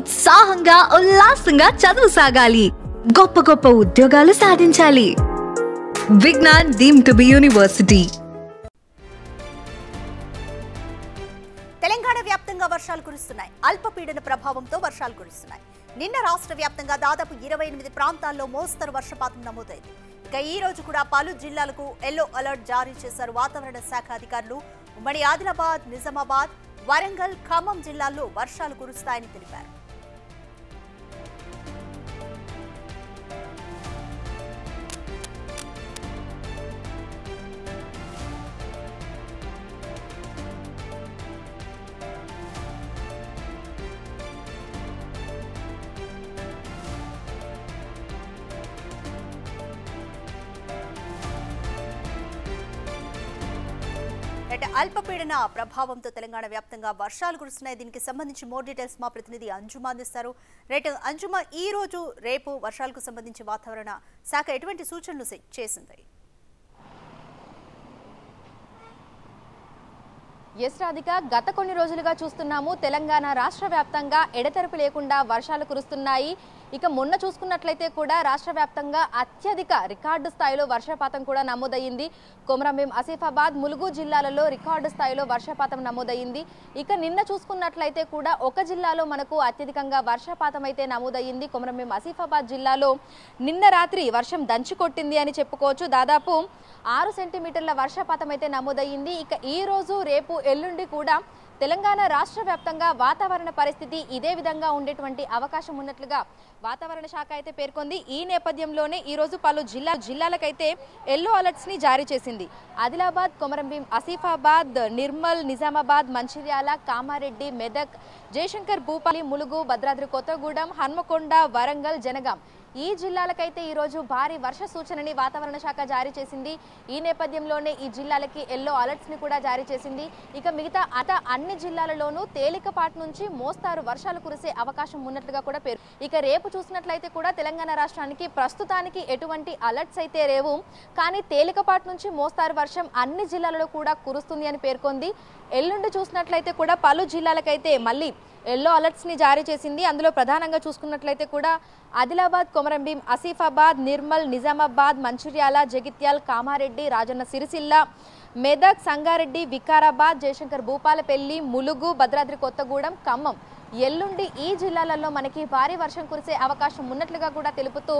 ఉత్సాహంగా ఉల్లాసంగా చదువు సాగాలి, గొప్ప గొప్ప ఉద్యోగాలు సాధించాలి. Vignan deemed to be university. Telangana వ్యాప్తంగా వర్షాలు కురుస్తున్నాయి. అల్పపీడన ప్రభావంతో వర్షాలు కురుస్తున్నాయి. నిన్న రాష్ట్ర వ్యాప్తంగా దాదాపు 28 ప్రాంతాల్లో మోస్తరు వర్షపాతం నమోదైంది. ఇక ఈ రోజు కూడా పలు జిల్లాలకు ఎల్లో అలర్ట్ జారీ చేశారు వాతావరణ శాఖ అధికారులు. ఉమ్మడి ఆదిలాబాద్, నిజామాబాద్, వరంగల్, ఖమ్మం జిల్లాల్లో వర్షాలు కురుస్తాయని తెలిపారు. అల్పపీడన ప్రభావంతో తెలంగాణ వ్యాప్తంగా వర్షాలు కురుస్తున్నాయి. దీనికి సంబంధించి మోర్ డీటెయిల్స్ మా ప్రతినిధి అంజుమా అందిస్తారు. అంజుమా, ఈ రోజు రేపు వర్షాలకు సంబంధించి వాతావరణ శాఖ ఎటువంటి సూచనలు చేసింది? ఎస్ రాధిక, గత కొన్ని రోజులుగా చూస్తున్నాము తెలంగాణ రాష్ట్ర వ్యాప్తంగా ఎడతెరపి లేకుండా వర్షాలు కురుస్తున్నాయి. ఇక మొన్న చూసుకున్నట్లయితే కూడా రాష్ట్ర వ్యాప్తంగా అత్యధిక రికార్డు స్థాయిలో వర్షపాతం కూడా నమోదయ్యింది. కొమరంభీం, ఆసిఫాబాద్, ములుగు జిల్లాలలో రికార్డు స్థాయిలో వర్షపాతం నమోదయ్యింది. ఇక నిన్న చూసుకున్నట్లయితే కూడా ఒక జిల్లాలో మనకు అత్యధికంగా వర్షపాతం అయితే నమోదయ్యింది. కొమరంభీం, ఆసిఫాబాద్ జిల్లాలో నిన్న రాత్రి వర్షం దంచుకొట్టింది అని చెప్పుకోవచ్చు. దాదాపు 6 సెంటీమీటర్ల వర్షపాతం అయితే నమోదయ్యింది. ఇక ఈ రోజు, రేపు, ఎల్లుండి కూడా తెలంగాణ రాష్ట్ర వ్యాప్తంగా వాతావరణ పరిస్థితి ఇదే విధంగా ఉండేటువంటి అవకాశం ఉన్నట్లుగా వాతావరణ శాఖ అయితే పేర్కొంది. ఈ నేపథ్యంలోనే ఈ రోజు పలు జిల్లాలకైతే ఎల్లో అలర్ట్స్ ని జారీ చేసింది. ఆదిలాబాద్, కొమరంభీం, ఆసిఫాబాద్, నిర్మల్, నిజామాబాద్, మంచిర్యాల, కామారెడ్డి, మెదక్, జయశంకర్ భూపాలి, ములుగు, భద్రాద్రి కొత్తగూడెం, హన్మకొండ, వరంగల్, జనగాం ఈ జిల్లాలకైతే ఈ రోజు భారీ వర్ష సూచనని వాతావరణ శాఖ జారీ చేసింది. ఈ నేపథ్యంలోనే ఈ జిల్లాలకి ఎల్లో అలర్ట్స్ ని కూడా జారీ చేసింది. ఇక మిగతా అన్ని జిల్లాలలోనూ తేలికపాటి నుంచి మోస్తారు వర్షాలు కురిసే అవకాశం ఉన్నట్లుగా కూడా పేరు. ఇక రేపు చూసినట్లయితే కూడా తెలంగాణ రాష్ట్రానికి ప్రస్తుతానికి ఎటువంటి అలర్ట్స్ అయితే లేవు, కానీ తేలికపాటి నుంచి మోస్తారు వర్షం అన్ని జిల్లాలలో కూడా కురుస్తుంది అని పేర్కొంది. ఎల్లుండి చూసినట్లయితే కూడా పలు జిల్లాలకైతే మళ్ళీ ఎల్లో అలర్ట్స్ ని జారీ చేసింది. అందులో ప్రధానంగా చూసుకున్నట్లయితే కూడా ఆదిలాబాద్, కొమరంభీం, ఆసిఫాబాద్, నిర్మల్, నిజామాబాద్, మంచిర్యాల, జగిత్యాల్, కామారెడ్డి, రాజన్న సిరిసిల్ల, మెదక్, సంగారెడ్డి, వికారాబాద్, జయశంకర్ భూపాలపల్లి, ములుగు, భద్రాద్రి కొత్తగూడెం, ఖమ్మం, ఎల్లుండి ఈ జిల్లాలలో మనకి భారీ వర్షం కురిసే అవకాశం ఉన్నట్లుగా కూడా తెలుపుతూ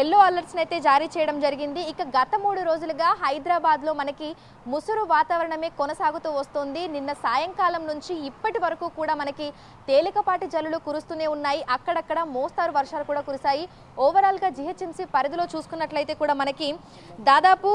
ఎల్లో అలర్ట్స్ అయితే జారీ చేయడం జరిగింది. ఇక గత 3 రోజులుగా హైదరాబాద్ లో మనకి ముసురు వాతావరణమే కొనసాగుతూ వస్తుంది. నిన్న సాయంకాలం నుంచి ఇప్పటి వరకు కూడా మనకి తేలికపాటి జల్లులు కురుస్తూనే ఉన్నాయి. అక్కడక్కడ మోస్తారు వర్షాలు కూడా కురిశాయి. ఓవరాల్ గా జిహెచ్ఎంసీ పరిధిలో చూసుకున్నట్లయితే కూడా మనకి దాదాపు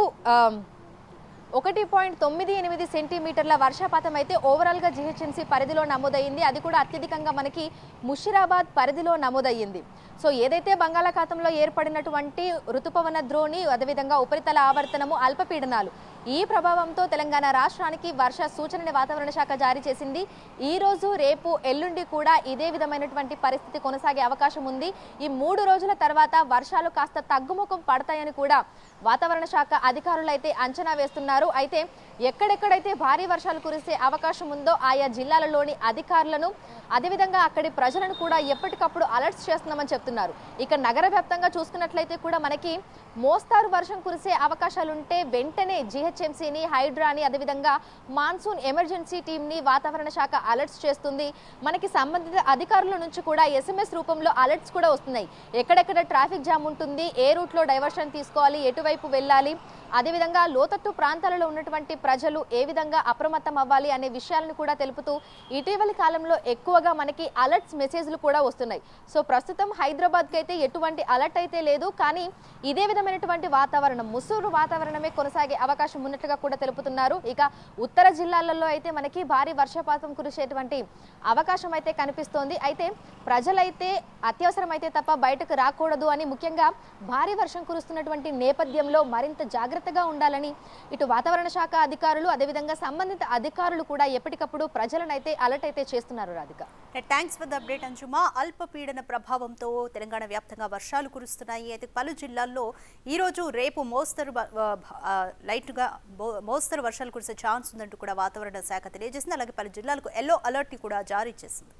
1.98 సెంటీమీటర్ల వర్షపాతం అయితే ఓవరాల్ గా జిహెచ్ఎంసీ పరిధిలో నమోదయ్యింది. అది కూడా అత్యధికంగా మనకి ముషిరాబాద్ పరిధిలో నమోదయ్యింది. సో ఏదైతే బంగాళాఖాతంలో ఏర్పడినటువంటి ఋతుపవన ద్రోణి, అదేవిధంగా ఉపరితల ఆవర్తనము, అల్పపీడనాలు ఈ ప్రభావంతో తెలంగాణ రాష్ట్రానికి వర్ష సూచనని వాతావరణ శాఖ జారీ చేసింది. ఈ రోజు, రేపు, ఎల్లుండి కూడా ఇదే విధమైనటువంటి పరిస్థితి కొనసాగే అవకాశం ఉంది. ఈ 3 రోజుల తర్వాత వర్షాలు కాస్త తగ్గుముఖం పడతాయని కూడా వాతావరణ శాఖ అధికారులు అయితే అంచనా వేస్తున్నారు. అయితే ఎక్కడెక్కడైతే భారీ వర్షాలు కురిసే అవకాశం ఉందో ఆయా జిల్లాలలోని అధికారులను, అదేవిధంగా అక్కడి ప్రజలను కూడా ఎప్పటికప్పుడు అలర్ట్స్ చేస్తున్నామని చెప్తున్నారు. ఇక నగర వ్యాప్తంగా చూసుకున్నట్లయితే కూడా మనకి మోస్తారు వర్షం కురిసే అవకాశాలుంటే వెంటనే జిహెచ్ఎంసీని, హైడ్రాని, అదేవిధంగా మాన్సూన్ ఎమర్జెన్సీ టీంని వాతావరణ శాఖ అలర్ట్స్ చేస్తుంది. మనకి సంబంధిత అధికారుల నుంచి కూడా SMS రూపంలో అలర్ట్స్ కూడా వస్తున్నాయి. ఎక్కడెక్కడ ట్రాఫిక్ జామ్ ఉంటుంది, ఏ రూట్లో డైవర్షన్ తీసుకోవాలి, ఎటువైపు వెళ్ళాలి, అదేవిధంగా లోతట్టు ప్రాంతాలలో ఉన్నటువంటి ప్రజలు ఏ విధంగా అప్రమత్తం అవ్వాలి అనే విషయాలను కూడా తెలుపుతూ ఇటీవలి కాలంలో ఎక్కువగా మనకి అలర్ట్స్ మెసేజ్లు కూడా వస్తున్నాయి. సో ప్రస్తుతం హైదరాబాద్కి అయితే ఎటువంటి అలర్ట్ అయితే లేదు, కానీ ఇదే విధమైనటువంటి వాతావరణం, ముసురు వాతావరణమే కొనసాగే అవకాశం ఉన్నట్లుగా కూడా తెలుపుతున్నారు. ఇక ఉత్తర జిల్లాలలో అయితే మనకి భారీ వర్షపాతం కురిసేటువంటి అవకాశం అయితే కనిపిస్తోంది. అయితే ప్రజలైతే అత్యవసరమైతే తప్ప బయటకు రాకూడదు అని, ముఖ్యంగా భారీ వర్షం కురుస్తున్నటువంటి నేపథ్యంలో మరింత జాగ్రత్తగా ఉండాలని ఇటు వాతావరణ శాఖ అధికారులు, అదేవిధంగా సంబంధిత అధికారులు కూడా ఎప్పటికప్పుడు ప్రజలనైతే అలర్ట్ అయితే చేస్తున్నారు. Radhika, thanks for the update అంజుమా. అల్పపీడన ప్రభావంతో తెలంగాణ వ్యాప్తంగా వర్షాలు కురుస్తున్నాయి. అయితే పలు జిల్లాల్లో ఈ రోజు, రేపు మోస్తరు వర్షాలు కురిసే ఛాన్స్ ఉందంటూ కూడా వాతావరణ శాఖ తెలియజేసింది. అలాగే పలు జిల్లాలకు ఎల్లో అలర్ట్ ని కూడా జారీ చేసింది.